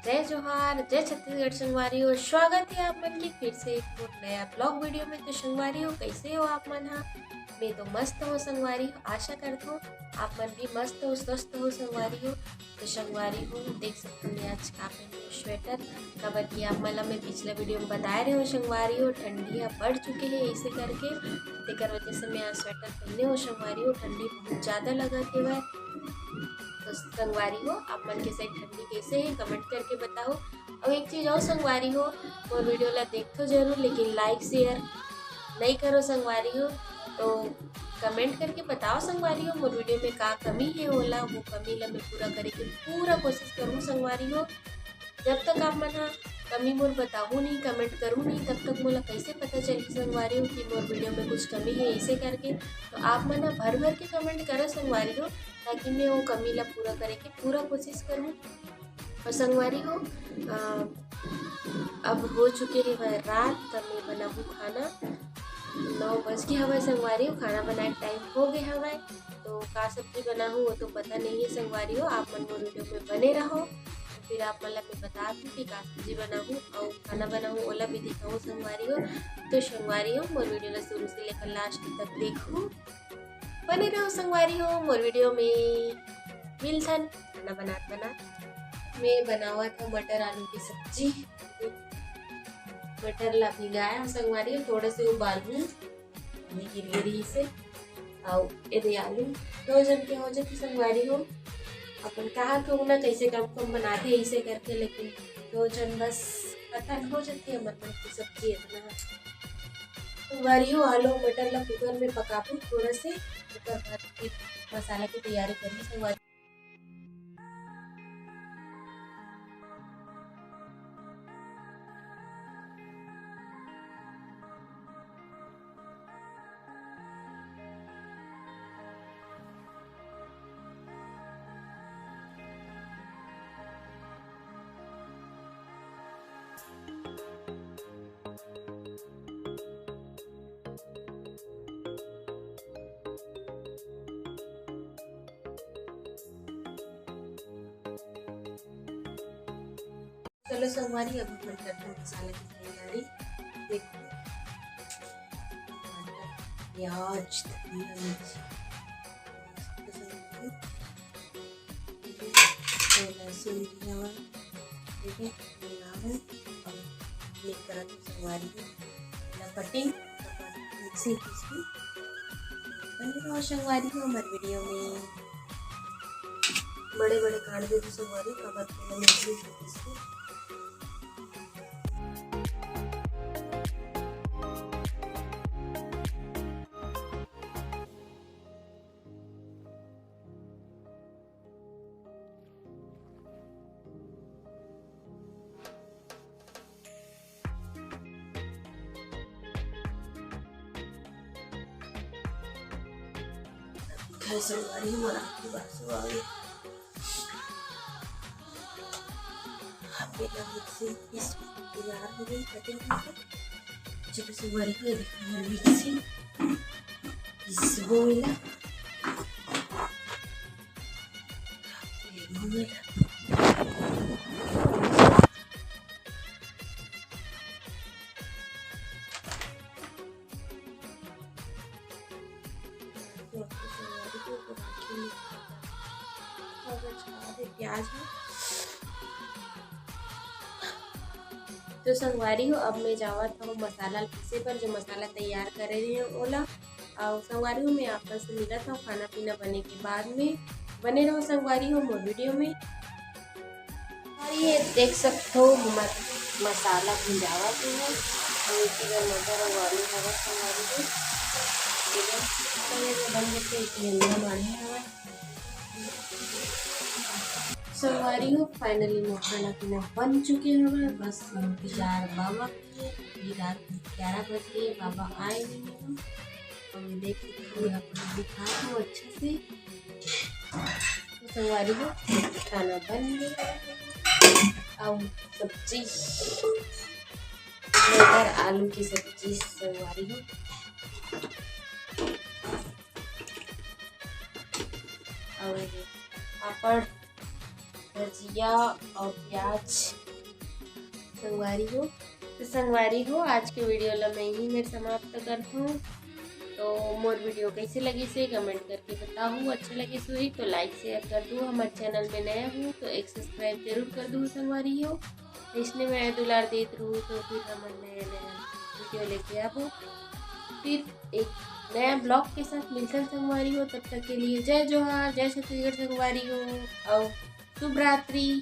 जय जोहार, जय छत्तीसगढ़ संगवारी। स्वागत है आप मन की फिर से एक और नया ब्लॉग वीडियो में। तो संगवारी हो, कैसे हो आप मन? हाँ, मैं तो मस्त हो संगवारी हो। आशा करता हूँ आप मन भी मस्त हो, स्वस्थ हो संगवारी हो। तो संगवारी हो, देख सकते हो मैं आज का पहनी हूँ स्वेटर। खबर की आप मन मैं पिछले वीडियो में बता रहे हो संगवारी हो, ठंडियाँ बढ़ चुके हैं ऐसे करके, तेकर वजह से मैं आज स्वेटर पहने हो संगवारी हो। ठंडी बहुत ज़्यादा लगा थे वह। तो संगवारी हो, आप मन के साइड ठंडी कैसे है कमेंट करके बताओ। और एक चीज़ और संगवारी हो, वो वीडियो ला देखो जरूर, लेकिन लाइक शेयर नहीं करो संगवारी हो। तो कमेंट करके बताओ संगवारी हो, मोर वीडियो में का कमी है ओला, वो कमी ला मैं पूरा करे के पूरा कोशिश करूँ संगवारी हो। जब तक आप मन कमी मोर बताहूँ नहीं, कमेंट करूँ नहीं, तब तक मोला कैसे पता चली संगवारी हो कि मोर वीडियो में कुछ कमी है ऐसे करके। तो आप मन भर भर के कमेंट करो संगवारी हो, ताकि मैं वो कमी ला पूरा करे के पूरा कोशिश करूँ। और संगवारी हो, अब हो चुके हैं वह रात, तब मैं बनाऊँ खाना। 9 बज के हवा संगवारी हो, खाना बनाए टाइम हो गया हवा। तो का सब्जी बनाऊँ वो तो पता नहीं है संगवारी हो, आप मन मोर वीडियो में बने रहो। फिर आप मतलब मैं बता दूँ कि का सब्जी बनाऊँ और खाना बनाऊँ ओला भी दिखाऊँ संगवारी हो। तो संगवारी हो, मोर वीडियो ला शुरू से लेकर लास्ट तक देखो, बने रहो संगवारी हो मोर वीडियो में। मिलथन खाना बना मैं बनावा था मटर आलू की सब्जी। मटर ला भिगाया संगवारी हो, थोड़े से उबालू गिरी से। और यदि आलू 2 जन के हो जाए संगवारी हो, अपन कहा क्यों ना कैसे कम कम बनाते ऐसे करके, लेकिन 2 जन बस पता हो जाती है मटर की सब्जी इतना। संगवारी हो, आलू मटर ला कुकर में पकाबू थोड़ा से, कुकर बाद फिर मसाला की तैयारी करूँ संगवारी। चलो संगवारी, अब हम करते हैं मसाले की तैयारी। देखो प्याज, धनिया मिर्च, लहसुन ठीक है, और मिक्स करा तो संगवारी कटिंग मिक्सी पीसी बने रहो संगवारी हो हमारे वीडियो में। बड़े बड़े काट दे तो संगवारी कबर मिक्सी पीसी। संगवारी हमारा आपकी बात सुन आ गई। मिक्सी पीस तैयार हो गई कटिंग करके। चलो संगवारी को दिखाऊंगी मिक्सी पीस हो गया। प्याज है तो संगवारी हो, अब मैं जावा था मसाला पीसे पर, जो मसाला तैयार करे रही हूँ ओला। और संगवारी हो, मैं आपस से मिला था खाना पीना बने के बाद में। बने रहो संगवारी हो मोर वीडियो में। और ये देख सकते हो मसाला भुंजावा तो है, और इधर मटर और आलू हवा संगवारी हो बन जाते माने हवा संगवारी हो। फाइनली मोर खाना पीना बन चुके हैं, बस इंतजार बाबा की। रात 11 बज गए, बाबा आए नहीं हैं। और मैं देख सकती हूँ आपको दिखा दूँ अच्छे से। तो संगवारी हो, खाना बन गया और सब्जी मटर आलू की सब्जी संगवारी हो। और पापड़ भजिया और प्याज। संगवारी हो तो संगवारी हो, आज के वीडियो ला मैं यही मेरे समाप्त करता हूँ। तो मोर वीडियो कैसे लगी से कमेंट करके बताऊँ। अच्छा लगे सो ही तो लाइक शेयर कर दूँ। हमारे चैनल में नया हूँ तो एक सब्सक्राइब जरूर कर दूँ संगवारी हो। इसने मैं दुलार देती रहूँ तो फिर हम नया नया वीडियो लेके आबो। फिर एक नया ब्लॉग के साथ मिलकर संगवारी हो। तब तक के लिए जय जोहार, जय छत्तीसगढ़ संगवारी हो और शुभ रात्रि।